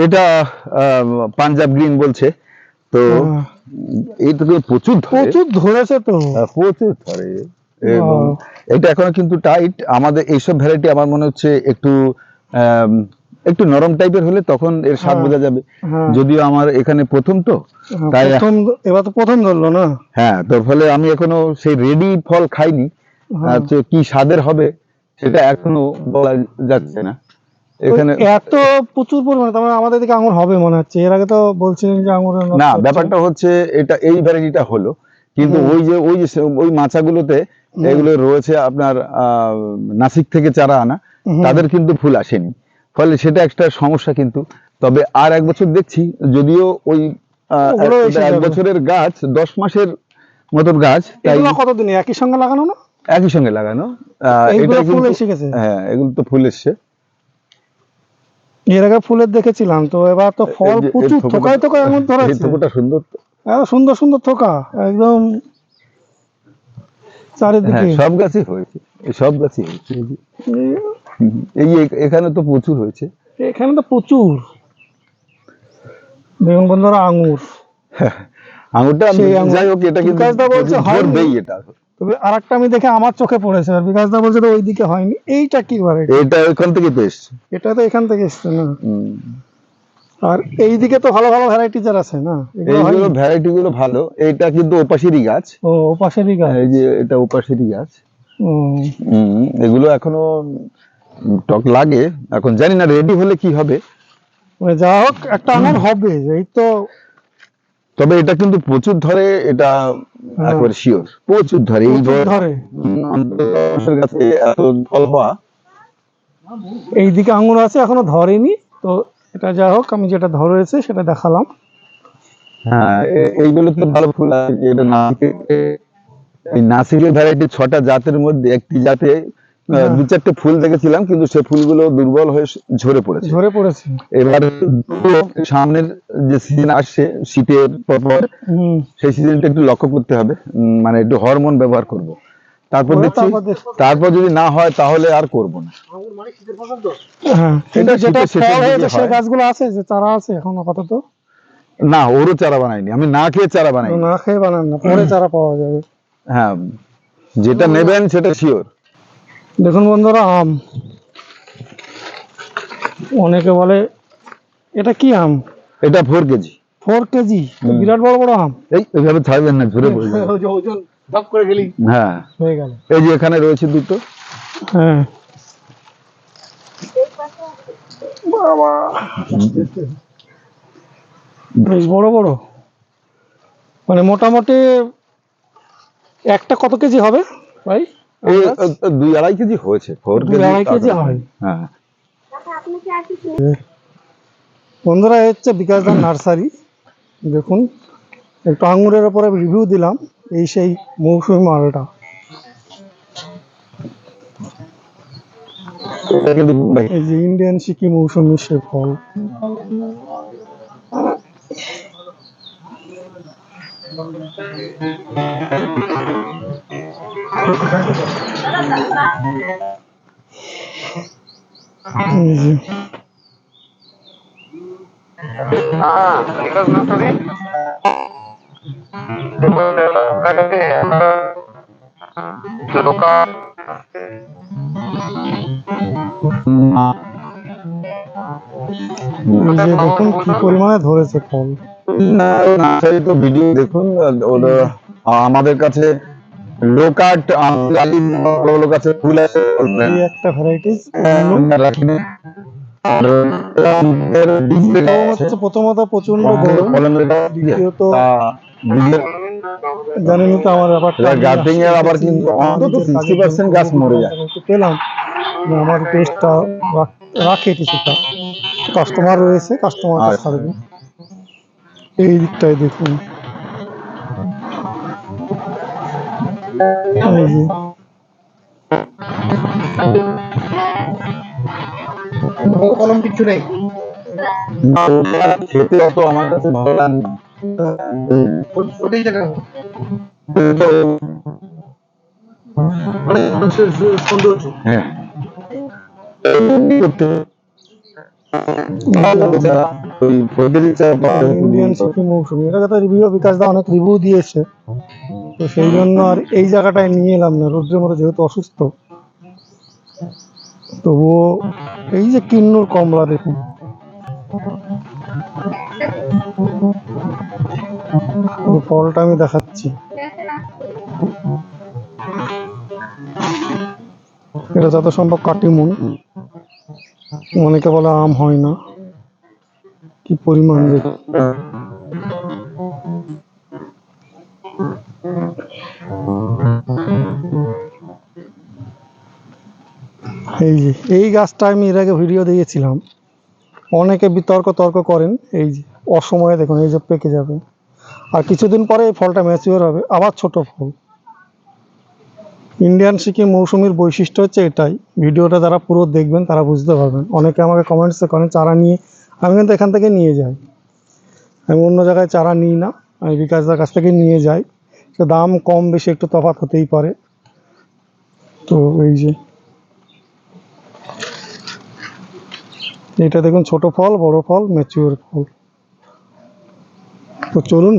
এটা পাঞ্জাব গ্রিন বলছে তো। এটা তো প্রচুর ধরেছে তো, প্রচুর ধরে। এবং এটা এখনো কিন্তু টাইট। আমাদের এইসব ভ্যারাইটি আমার মনে হচ্ছে একটু একটু নরম টাইপের হলে তখন এর স্বাদ বোঝা যাবে। যদিও আমার এখানে প্রথম তো, তাই এবার তো প্রথম ধরলো না। হ্যাঁ, তো ফলে আমি এখনো সেই রেডি ফল খাইনি। কি স্বাদের হবে সেটা এখনো বলা যাচ্ছে না। এখানে এত প্রচুর পরিমাণে, তার মানে আমাদের দিকে আঙুর হবে মনে হচ্ছে। এর আগে তো বলছিলেন যে আঙুর না, ব্যাপারটা হচ্ছে এটা এই ভ্যারাইটিটা হলো, কিন্তু ওই মাচাগুলোতে এগুলো রয়েছে আপনার নাসিক থেকে চারা আনা, তাদের কিন্তু ফুল আসেনি, ফলে সেটা একটা সমস্যা। কিন্তু তবে আর এক বছর দেখছি, যদিও ওই 1 বছরের গাছ 10 মাসের মতন গাছ। তাই কতদিন একই সঙ্গে লাগানো না? একই সঙ্গে লাগানো। এটা ফুল এসে গেছে। হ্যাঁ, এগুলো তো ফুল এসছে। এর আগে ফুলের দেখেছিলাম তো, এবার তো ফল প্রচুর, থোকায় থোকায় এমন ধরেছে। এই থোকাটা সুন্দর তো, সুন্দর সুন্দর থোকা একদম চারিদিকে। সব গাছই হয়েছে, সব গাছই হয়েছে। এই এখানে তো প্রচুর হয়েছে, এখানে তো প্রচুর। দেখুন বন্ধুরা, আঙুর, আঙুরটা যাই হোক, এটা কিন্তু ধরবেই এটা। তবে আরেকটা আমি দেখে আমার চোখে পড়েছে, আর বিকাশ দা বলছে তো ওইদিকে হয়নি। এইটা কি ভ্যারাইটি? এটা ওইখান থেকে তো এসছে। এটা তো এখান থেকে এসছে না। আর এইদিকে তো ভালো ভালো ভ্যারাইটি যার আছে না, এইগুলো ভ্যারাইটি গুলো ভালো। এটা কিন্তু ওপাশেরই গাছ। ও, ওপাশেরই গাছ। এই যে এটা ওপাশেরই গাছ। এগুলো এখনো টক লাগে, এখন জানি না রেডি হলে কি হবে। যা হোক, একটা আঙুর হবে এই তো। তবে এটা কিন্তু প্রচুর ধরে, এটা একেবারে শিওর প্রচুর ধরে। এই ধরে মানুষের কাছে এত ফল হওয়া। এইদিকে আঙুর আছে, এখনো ধরেনি তো। এটা যা হোক, আমি যেটা ধরেছে সেটা দেখালাম। হ্যাঁ, এইগুলো তো ভালো ফুল আছে। এটা নাসিকের ভ্যারাইটি 6টা জাতের মধ্যে একটি জাতে 2-4টে ফুল দেখেছিলাম, কিন্তু সে ফুলগুলো দুর্বল হয়ে ঝরে পড়েছে। এবার সামনের যে সিজন আসছে শীতের পর, সেই সিজনটা একটু লক্ষ্য করতে হবে। মানে একটু হরমোন ব্যবহার করব, তারপর দেখছি। তারপর যদি না হয় তাহলে আর করব না। এটা যেটা ফল হয়েছে সেই গাছগুলো আছে, যে চারা আছে এখন আপাতত না, ওরও চারা বানাইনি আমি। না খেয়ে চারা বানাই, না খেয়ে বানান না, পরে চারা পাওয়া যাবে। হ্যাঁ, যেটা নেবেন সেটা শিওর। দেখুন বন্ধুরা, আম, অনেকে বলে এটা কি আম? এটা 4 কেজি। 4 কেজি? বিরাট বড় বড় আম। এইভাবে ছাড়বেন না, ঝরে পড়ে যাবে। ওজন ভাগ করে গেলি। হ্যাঁ, হয়ে গেল। এই যে এখানে রয়েছে দুটো। হ্যাঁ, বাবা, বেশ বড় বড়। মানে মোটামুটি একটা কত কেজি হবে ভাই? 2-2.5 কেজি হয়েছে। 4 কেজি, 2-2.5 কেজি হয়। হ্যাঁ বন্ধুরা, এই হচ্ছে বিকাশ দার নার্সারি। দেখুন, একটু আঙুরের উপরে রিভিউ দিলাম। এই সেই মৌসুমী মালটা। এই যে ইন্ডিয়ান সিকি মৌসুমী সে ফল। দেখুন কি পরিমাণে ধরেছে ফল। তো ভিডিও দেখুন। আমাদের কাছে লোকাট কাছে ফুল আছে, এই একটা ভ্যারাইটিস রাখিনি। প্রথমত প্রচন্ড গরম, দ্বিতীয়ত জানেনই তো আমার ব্যাপারটা। গার্ডেনিং এর আবার কিন্তু অন্তত 60% গাছ মরে যায়। পেলাম আমার টেস্টটা রাখে কিছুটা। কাস্টমার রয়েছে, কাস্টমারকে ছাড়বে। এই দিকটায় দেখুন, কলম কিছু নেই। খেতে অত আমার কাছে ভালো লাগে না। হ্যাঁ, ওই ফজলি চা পাতা ইন্ডিয়ান সিকিম মৌসুমি, এটা কথা রিভিউ বিকাশ দা অনেক রিভিউ দিয়েছে, তো সেই জন্য আর এই জায়গাটায় নিয়ে এলাম না। রুদ্রের মতো যেহেতু অসুস্থ, তবুও এই যে কিন্নুর কমলা দেখুন, ফলটা আমি দেখাচ্ছি। এটা যত সম্ভব কাটিমুন, অনেকে বলে আম হয় না, কি পরিমাণ দেখুন। এই যে এই গাছটা আমি এর আগে ভিডিও দিয়েছিলাম, অনেকে তর্ক করেন, এই যে অসময়ে দেখুন এই যে পেকে যাবে, আর কিছুদিন পরে এই ফলটা ম্যাচিওর হবে, আবার ছোট ফল। ইন্ডিয়ান সিকিম মৌসুমির বৈশিষ্ট্য হচ্ছে এটাই। ভিডিওটা যারা পুরো দেখবেন তারা বুঝতে পারবেন। অনেকে আমাকে কমেন্টসে করেন চারা নিয়ে, আমি কিন্তু এখান থেকে নিয়ে যাই, আমি অন্য জায়গায় চারা নিই না, আমি বিকাশদার কাছ থেকে নিয়ে যাই। তো দাম কম বেশি একটু তফাৎ হতেই পারে। তো এই যে এটা দেখুন, ছোট ফল, বড় ফল, ম্যাচিওর ফল। তো চলুন